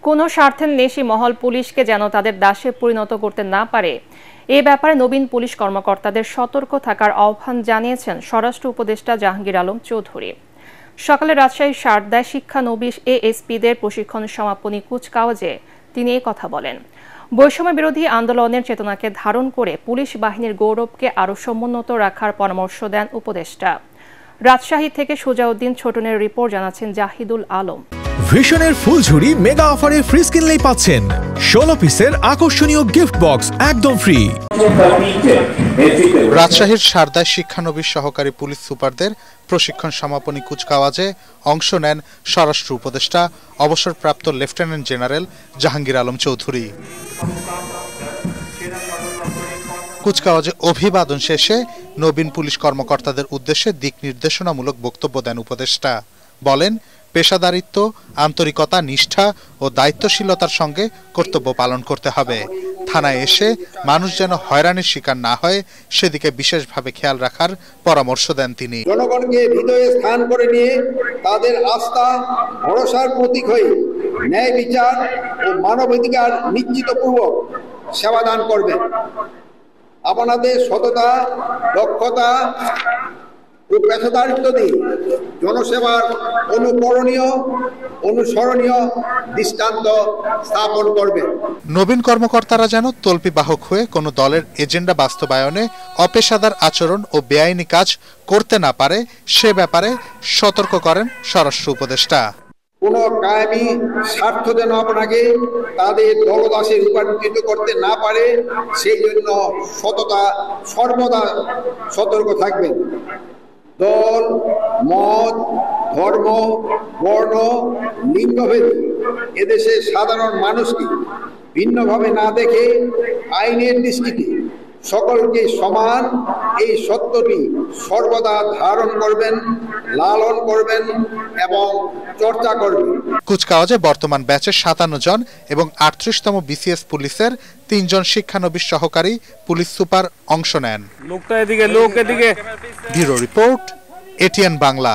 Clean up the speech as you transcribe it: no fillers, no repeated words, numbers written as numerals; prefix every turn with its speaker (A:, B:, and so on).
A: কোনো স্বার্থের নেশি মহল পুলিশকে যেন তাদের দাসে পরিণত করতে না পারে, এ ব্যাপারে নবীন পুলিশ কর্মকর্তাদের সতর্ক থাকার আহ্বান জানিয়েছেন স্বরাষ্ট্র উপদেষ্টা জাহাঙ্গীর আলম চৌধুরী। সকালে রাজশাহীর সারদায় শিক্ষানবিশ এএসপিদের প্রশিক্ষণ সমাপনী কুচকাওয়াজে তিনি এই কথা বলেন। বৈষম্য বিরোধী আন্দোলনের চেতনাকে ধারণ করে পুলিশ বাহিনীর গৌরবকে আরও সমুন্নত রাখার পরামর্শ দেন উপদেষ্টা। রাজশাহী থেকে সুজাউদ্দিন ছোটনের রিপোর্ট জানাচ্ছেন জাহিদুল আলম।
B: ভিশনের ফুলঝুরি মেগা অফারে ফ্রিজ কিনলেই পাচ্ছেন 16 পিসের আকর্ষণীয় গিফট বক্স একদম ফ্রি।
C: রাজশাহীর সারদায় শিক্ষানবিশ সহকারী পুলিশ সুপারদের প্রশিক্ষণ সমাপনী কুচকাওয়াজে অংশ নেন স্বরাষ্ট্র উপদেষ্টা অবসরপ্রাপ্ত লেফটেন্যান্ট জেনারেল জাহাঙ্গীর আলম চৌধুরী। কুচকাওয়াজে অভিবাদন শেষে নবীন পুলিশ কর্মকর্তাদের উদ্দেশ্যে দিক নির্দেশনামূলক বক্তব্য দেন উপদেষ্টা। বলেন, পেশাদারিত্ব, আন্তরিকতা, নিষ্ঠা ও দায়িত্বশীলতার সঙ্গে কর্তব্য পালন করতে হবে। থানায় এসে মানুষ যেন হয়রানির শিকার না হয় সেদিকে বিশেষভাবে খেয়াল রাখার পরামর্শ দেন তিনি।
D: জনগণকে হৃদয়ে স্থান করে নিয়ে তাদের আস্থা ভরসার প্রতীক হয়ে ন্যায় বিচার ও মানবাধিকার নিশ্চিতপূর্বক সেবাদান করবেন। আপনাদের সততা, দক্ষতা ও পেশাদারিত্ব দিয়ে জনসেবার অনুসরণীয় দৃষ্টান্ত স্থাপন করবে।
C: নবীন কর্মকর্তারা যেন তল্পি বাহক হয়ে কোনো দলের এজেন্ডা বাস্তবায়নে অপেশাদার আচরণ ও বেআইনি কাজ করতে না পারে সে ব্যাপারে সতর্ক করেন স্বরাষ্ট্র উপদেষ্টা।
D: কোন কায়েমি স্বার্থ যেন আপনাকে তাদের দলদাসে রূপান্তরিত করতে না পারে সেই জন্য সর্বদা সতর্ক থাকবেন। দল, মত, ধর্ম, বর্ণ, লিঙ্গভেদ এদেশে সাধারণ মানুষকে ভিন্নভাবে না দেখে আইনের দৃষ্টিতে সকলকে সমান এই সত্যটি সর্বদা ধারণ করবেন, লালন করবেন এবং চর্চা করবেন।
C: কুচকাওয়াজে বর্তমান ব্যাচের 57 জন এবং 38তম বিসিএস পুলিশের 3 জন শিক্ষানবিশ সহকারী পুলিশ সুপার অংশ নেন।
E: Bureau
C: report, ATN Bangla.